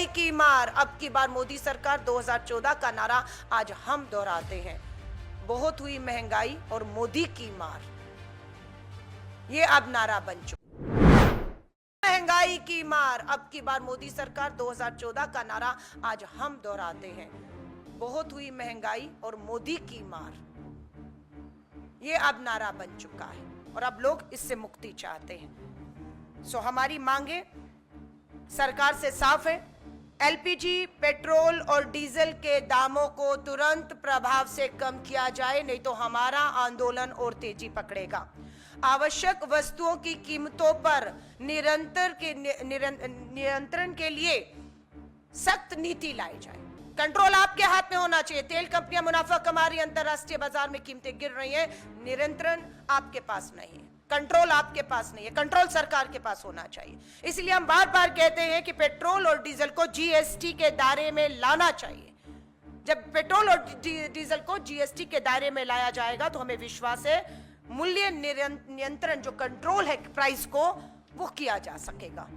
की मार, अब की बार मोदी सरकार 2014 का नारा आज हम दोहराते हैं। बहुत हुई महंगाई और मोदी की मार, ये अब नारा बन चुका। महंगाई की मार, अब की बार मोदी सरकार 2014 का नारा आज हम दोहराते हैं। बहुत हुई महंगाई और मोदी की मार, ये अब नारा बन चुका है और अब लोग इससे मुक्ति चाहते हैं। सो हमारी मांगे सरकार से साफ है। एलपीजी, पेट्रोल और डीजल के दामों को तुरंत प्रभाव से कम किया जाए, नहीं तो हमारा आंदोलन और तेजी पकड़ेगा। आवश्यक वस्तुओं की कीमतों पर नियंत्रण के लिए सख्त नीति लाई जाए। कंट्रोल आपके हाथ में होना चाहिए। तेल कंपनियां मुनाफा कमा रही, अंतरराष्ट्रीय बाजार में कीमतें गिर रही हैं, नियंत्रण आपके पास नहीं है, कंट्रोल आपके पास नहीं है, कंट्रोल सरकार के पास होना चाहिए। इसलिए हम बार बार कहते हैं कि पेट्रोल और डीजल को जीएसटी के दायरे में लाना चाहिए। जब पेट्रोल और डीजल को जीएसटी के दायरे में लाया जाएगा तो हमें विश्वास है मूल्य नियंत्रण, जो कंट्रोल है प्राइस को, वो किया जा सकेगा।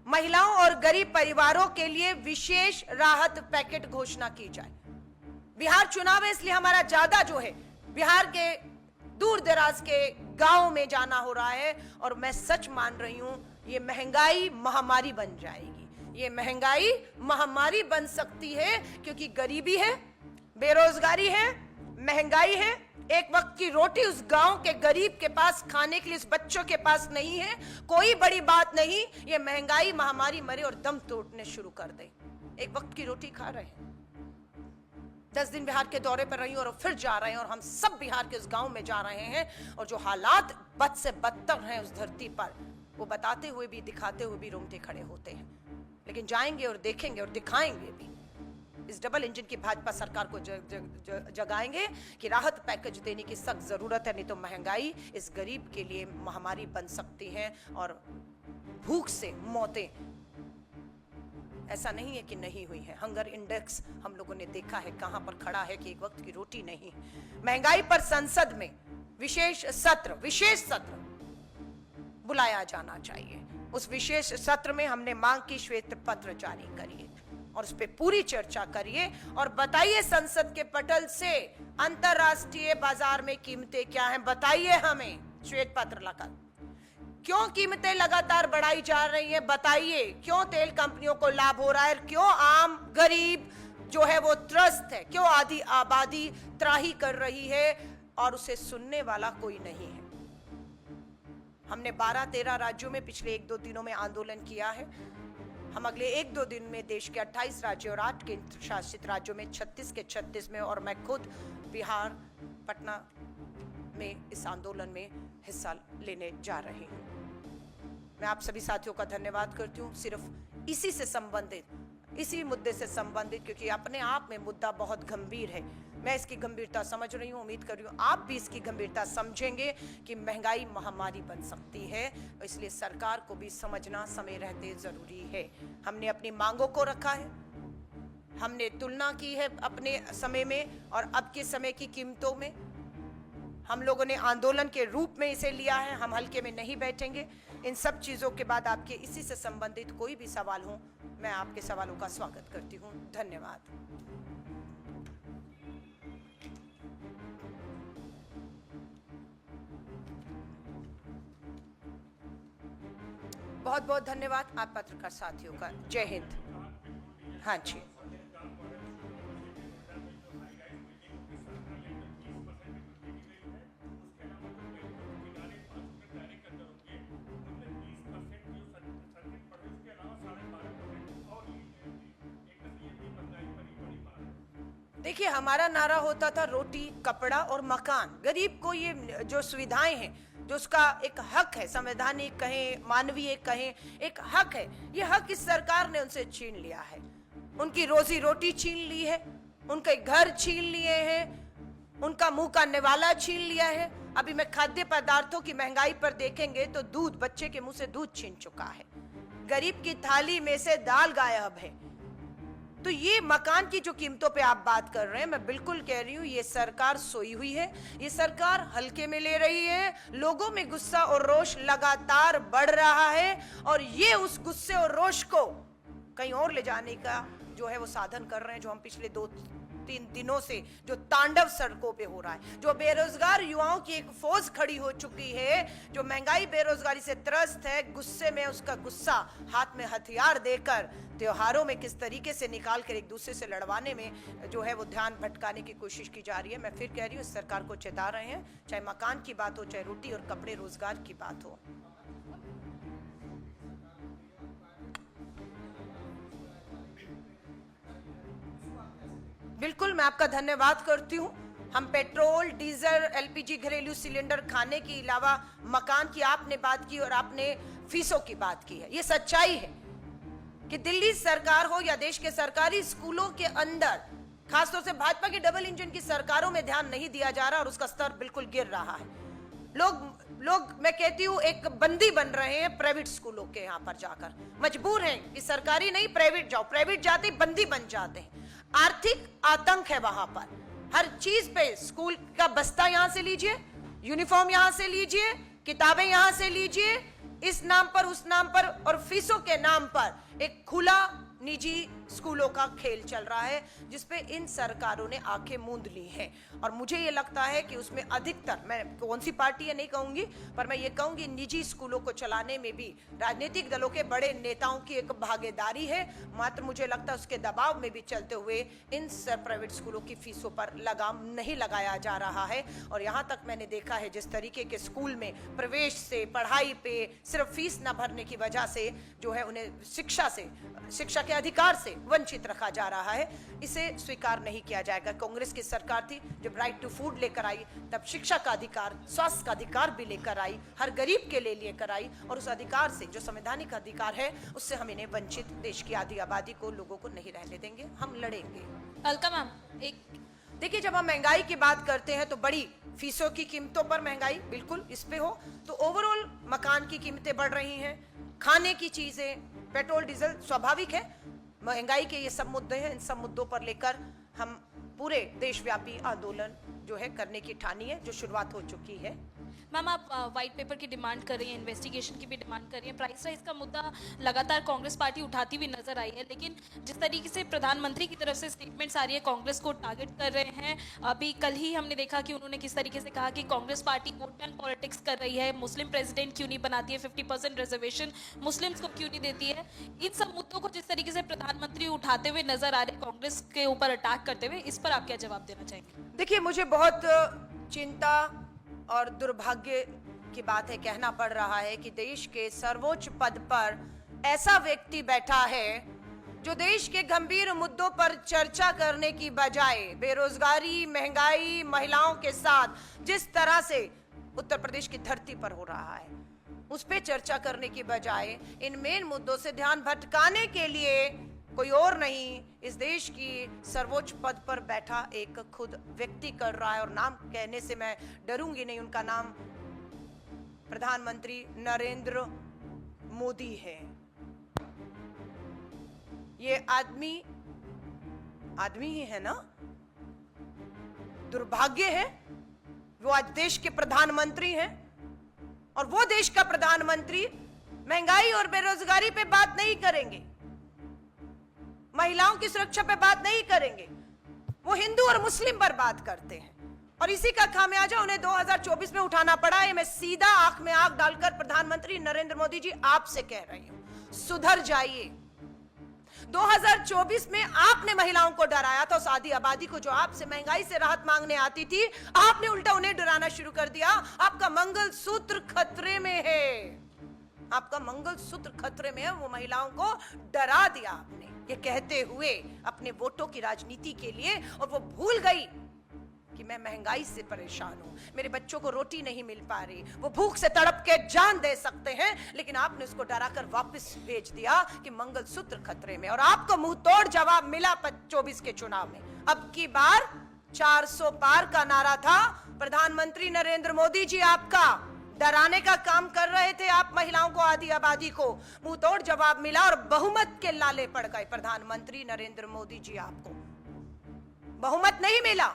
महिलाओं और गरीब परिवारों के लिए विशेष राहत पैकेट घोषणा की जाए। बिहार चुनाव है, इसलिए हमारा ज्यादा जो है बिहार के दूर दराज के गांव में जाना हो रहा है और मैं सच मान रही हूं ये महंगाई महामारी बन जाएगी। ये महंगाई महामारी बन सकती है क्योंकि गरीबी है, बेरोजगारी है, महंगाई है। एक वक्त की रोटी उस गांव के गरीब के पास खाने के लिए, उस बच्चों के पास नहीं है। कोई बड़ी बात नहीं, ये महंगाई महामारी मरे और दम तोड़ने शुरू कर दे। एक वक्त की रोटी खा रहे हैं, 10 दिन बिहार के दौरे पर रही और फिर जा रहे हैं और हम सब बिहार के उस गांव में जा रहे हैं और जो हालात बद से बदतर हैं उस धरती पर, वो बताते हुए भी दिखाते हुए भी रोंगटे खड़े होते हैं। लेकिन जाएंगे और देखेंगे और दिखाएंगे भी। इस डबल इंजन की भाजपा सरकार को जगाएंगे कि राहत पैकेज देने की सख्त जरूरत है, नहीं तो महंगाई इस गरीब के लिए महामारी बन सकती है और भूख से मौतें। ऐसा नहीं है कि नहीं हुई है। हंगर इंडेक्स हम लोगों ने देखा है कहां पर खड़ा है कि एक वक्त की रोटी नहीं। महंगाई पर संसद में विशेष सत्र बुलाया जाना चाहिए। उस विशेष सत्र में हमने मांग की, श्वेत पत्र जारी करिए और उस पर पूरी चर्चा करिए और बताइए संसद के पटल से अंतरराष्ट्रीय बाजार में कीमतें क्या हैं, बताइए हमें श्वेत पत्र लाकर। क्यों कीमतें लगातार बढ़ाई जा रही हैं, बताइए। क्यों तेल कंपनियों को लाभ हो रहा है, क्यों आम गरीब जो है वो त्रस्त है, क्यों आधी आबादी त्राही कर रही है और उसे सुनने वाला कोई नहीं है। हमने 12-13 राज्यों में पिछले 1-2 दिनों में आंदोलन किया है। हम अगले 1-2 दिन में देश के 28 राज्यों और 8 केंद्र शासित राज्यों में 36 के 36 में और मैं खुद बिहार, पटना में इस आंदोलन में हिस्सा लेने जा रही हूँ। मैं आप सभी साथियों का धन्यवाद करती हूँ। सिर्फ इसी से संबंधित, इसी मुद्दे से संबंधित, क्योंकि अपने आप में मुद्दा बहुत गंभीर है। मैं इसकी गंभीरता समझ रही हूँ, उम्मीद कर रही हूँ आप भी इसकी गंभीरता समझेंगे कि महंगाई महामारी बन सकती है। इसलिए सरकार को भी समझना समय रहते जरूरी है। हमने अपनी मांगों को रखा है, हमने तुलना की है अपने समय में और अब के समय की कीमतों में। हम लोगों ने आंदोलन के रूप में इसे लिया है, हम हल्के में नहीं बैठेंगे। इन सब चीजों के बाद आपके इसी से संबंधित कोई भी सवाल हो, मैं आपके सवालों का स्वागत करती हूँ। धन्यवाद। बहुत बहुत धन्यवाद आप पत्रकार साथियों का। जय हिंद। हाँ जी, देखिए हमारा नारा होता था रोटी, कपड़ा और मकान। गरीब को ये जो सुविधाएं हैं, जो उसका एक हक है, संवैधानिक कहें, मानवीय कहें, एक हक है, ये हक इस सरकार ने उनसे छीन लिया है। उनकी रोजी रोटी छीन ली है, उनके घर छीन लिए हैं, उनका मुंह का निवाला छीन लिया है। अभी मैं खाद्य पदार्थों की महंगाई पर देखेंगे तो दूध, बच्चे के मुंह से दूध छीन चुका है। गरीब की थाली में से दाल गायब है। तो ये मकान की जो कीमतों पे आप बात कर रहे हैं, मैं बिल्कुल कह रही हूँ ये सरकार सोई हुई है, ये सरकार हल्के में ले रही है। लोगों में गुस्सा और रोष लगातार बढ़ रहा है और ये उस गुस्से और रोष को कहीं और ले जाने का जो है वो साधन कर रहे हैं, जो हम पिछले 2-3 दिनों से जो तांडव सड़कों पे हो रहा है, जो बेरोजगार युवाओं की एक फौज खड़ी हो चुकी है, जो महंगाई बेरोजगारी से त्रस्त है, गुस्से में उसका गुस्सा हाथ में हथियार देकर त्योहारों में किस तरीके से निकाल कर एक दूसरे से लड़वाने में जो है वो ध्यान भटकाने की कोशिश की जा रही है। मैं फिर कह रही हूँ, इस सरकार को चेता रहे हैं, चाहे मकान की बात हो, चाहे रोटी और कपड़े रोजगार की बात हो। बिल्कुल, मैं आपका धन्यवाद करती हूँ। हम पेट्रोल, डीजल, एलपीजी, घरेलू सिलेंडर, खाने के अलावा मकान की आपने बात की और आपने फीसों की बात की है। ये सच्चाई है कि दिल्ली सरकार हो या देश के सरकारी स्कूलों के अंदर, खासतौर से भाजपा की डबल इंजन की सरकारों में ध्यान नहीं दिया जा रहा और उसका स्तर बिल्कुल गिर रहा है। लोग मैं कहती हूँ एक बंदी बन रहे हैं प्राइवेट स्कूलों के, यहाँ पर जाकर मजबूर हैं कि सरकारी नहीं प्राइवेट जाओ, प्राइवेट जाते बंदी बन जाते हैं। आर्थिक आतंक है वहां पर, हर चीज पे स्कूल का बस्ता यहां से लीजिए, यूनिफॉर्म यहां से लीजिए, किताबें यहां से लीजिए, इस नाम पर उस नाम पर और फीसों के नाम पर एक खुला निजी स्कूलों का खेल चल रहा है, जिसपे इन सरकारों ने आंखें मूंद ली हैं। और मुझे ये लगता है कि उसमें अधिकतर, मैं कौन सी पार्टी है नहीं कहूंगी, पर मैं ये कहूंगी निजी स्कूलों को चलाने में भी राजनीतिक दलों के बड़े नेताओं की एक भागीदारी है। मात्र मुझे लगता है उसके दबाव में भी चलते हुए इन प्राइवेट स्कूलों की फीसों पर लगाम नहीं लगाया जा रहा है। और यहाँ तक मैंने देखा है, जिस तरीके के स्कूल में प्रवेश से, पढ़ाई पे सिर्फ फीस न भरने की वजह से जो है उन्हें शिक्षा के अधिकार से वंचित रखा जा रहा है, इसे स्वीकार नहीं किया जाएगा। कांग्रेस की सरकार थी जब राइट टू फूड लेकर आई, तब शिक्षा का अधिकार, स्वास्थ्य का अधिकार भी लेकर आई, हर गरीब के लिए लेकर आई, और उस अधिकार से, जो संवैधानिक अधिकार है, उससे हम इन्हें वंचित, देश की आधी आबादी को, लोगों को नहीं रहने देंगे। हम लड़ेंगे। अलका मैम, एक देखिए, जब हम महंगाई की बात करते हैं तो बड़ी फीसों की कीमतों पर महंगाई बिल्कुल इस पे हो, तो ओवरऑल मकान की कीमतें बढ़ रही हैं, खाने की चीजें, पेट्रोल, डीजल, स्वाभाविक है। महंगाई के ये सब मुद्दे हैं, इन सब मुद्दों पर लेकर हम पूरे देशव्यापी आंदोलन जो है करने की ठानी है, जो शुरुआत हो चुकी है। मैम, आप व्हाइट पेपर की डिमांड कर रही हैं, इन्वेस्टिगेशन की भी डिमांड कर रही हैं, प्राइस राइज का मुद्दा लगातार कांग्रेस पार्टी उठाती हुई नजर आई है, लेकिन जिस तरीके से प्रधानमंत्री की तरफ से स्टेटमेंट्स आ रही है, कांग्रेस को टारगेट कर रहे हैं। अभी कल ही हमने देखा कि उन्होंने किस तरीके से कहा कि Congress party vote bank politics कर रही है, मुस्लिम प्रेसिडेंट क्यों नहीं बनाती है, 50% रिजर्वेशन मुस्लिम्स को क्यों नहीं देती है। इन सब मुद्दों को जिस तरीके से प्रधानमंत्री उठाते हुए नजर आ रहे, कांग्रेस के ऊपर अटैक करते हुए, इस पर आप क्या जवाब देना चाहेंगे? देखिए, मुझे बहुत चिंता और दुर्भाग्य की बात है, कहना पड़ रहा है कि देश के सर्वोच्च पद पर ऐसा व्यक्ति बैठा है जो देश के गंभीर मुद्दों पर चर्चा करने की बजाय बेरोजगारी, महंगाई, महिलाओं के साथ जिस तरह से उत्तर प्रदेश की धरती पर हो रहा है, उस पे चर्चा करने की बजाय इन मेन मुद्दों से ध्यान भटकाने के लिए कोई और नहीं, इस देश की सर्वोच्च पद पर बैठा एक खुद व्यक्ति कर रहा है। और नाम कहने से मैं डरूंगी नहीं, उनका नाम प्रधानमंत्री नरेंद्र मोदी है। ये आदमी ही है ना? दुर्भाग्य है, वो आज देश के प्रधानमंत्री हैं, और वो देश का प्रधानमंत्री महंगाई और बेरोजगारी पे बात नहीं करेंगे, महिलाओं की सुरक्षा पे बात नहीं करेंगे, वो हिंदू और मुस्लिम पर बात करते हैं। और इसी का खामियाजा उन्हें 2024 में उठाना पड़ा है। मैं सीधा आंख में आंख डालकर प्रधानमंत्री नरेंद्र मोदी जी आपसे कह रही हूं, सुधर जाइए। 2024 में आपने महिलाओं को डराया था, उस आधी आबादी को जो आपसे महंगाई से राहत मांगने आती थी, आपने उल्टा उन्हें डराना शुरू कर दिया। आपका मंगलसूत्र खतरे में है, आपका मंगलसूत्र खतरे में है, वो महिलाओं को डरा दिया आपने, ये कहते हुए अपने वोटों की राजनीति के लिए। और वो भूल गई कि मैं महंगाई से परेशान हूं, मेरे बच्चों को रोटी नहीं मिल पा रही, वो भूख से तड़प के जान दे सकते हैं, लेकिन आपने उसको डराकर वापस भेज दिया कि मंगलसूत्र खतरे में। और आपको मुंह तोड़ जवाब मिला 24 के चुनाव में। अब की बार 400 पार का नारा था, प्रधानमंत्री नरेंद्र मोदी जी आपका डराने का काम कर रहे थे, आप महिलाओं को, आधी आबादी को। मुंह तोड़ जवाब मिला और बहुमत के लाले पड़ गए। प्रधानमंत्री नरेंद्र मोदी जी, आपको बहुमत नहीं मिला,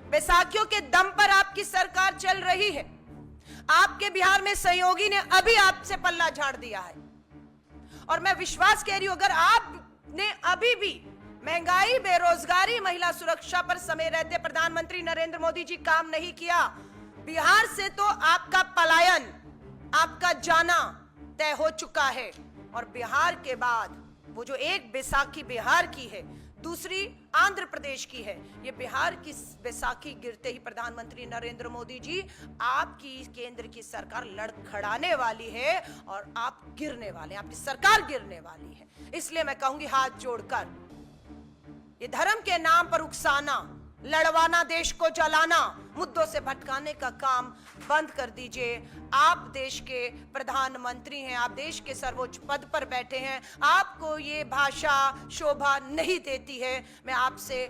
बैसाखियों के दम पर आपकी सरकार चल रही है। आपके बिहार में सहयोगी ने अभी आपसे पल्ला झाड़ दिया है, और मैं विश्वास कह रही हूं, अगर आपने अभी भी महंगाई, बेरोजगारी, महिला सुरक्षा पर समय रहते प्रधानमंत्री नरेंद्र मोदी जी काम नहीं किया, बिहार से तो आपका पलायन, आपका जाना तय हो चुका है। और बिहार के बाद वो जो एक बैसाखी बिहार की है, दूसरी आंध्र प्रदेश की है, ये बिहार की बैसाखी गिरते ही प्रधानमंत्री नरेंद्र मोदी जी आपकी केंद्र की सरकार लड़खड़ाने वाली है और आप गिरने वाले हैं, आपकी सरकार गिरने वाली है। इसलिए मैं कहूंगी हाथ जोड़कर, ये धर्म के नाम पर उकसाना, लड़वाना, देश को जलाना, मुद्दों से भटकाने का काम बंद कर दीजिए। आप देश के प्रधानमंत्री हैं, आप देश के सर्वोच्च पद पर बैठे हैं, आपको ये भाषा शोभा नहीं देती है। मैं आपसे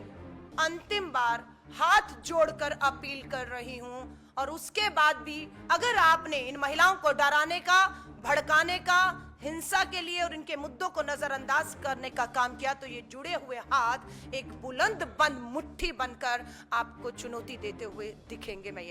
अंतिम बार हाथ जोड़कर अपील कर रही हूं, और उसके बाद भी अगर आपने इन महिलाओं को डराने का, भड़काने का, हिंसा के लिए और इनके मुद्दों को नजरअंदाज करने का काम किया, तो ये जुड़े हुए हाथ एक बुलंद बंद मुट्ठी बनकर आपको चुनौती देते हुए दिखेंगे, मैं ये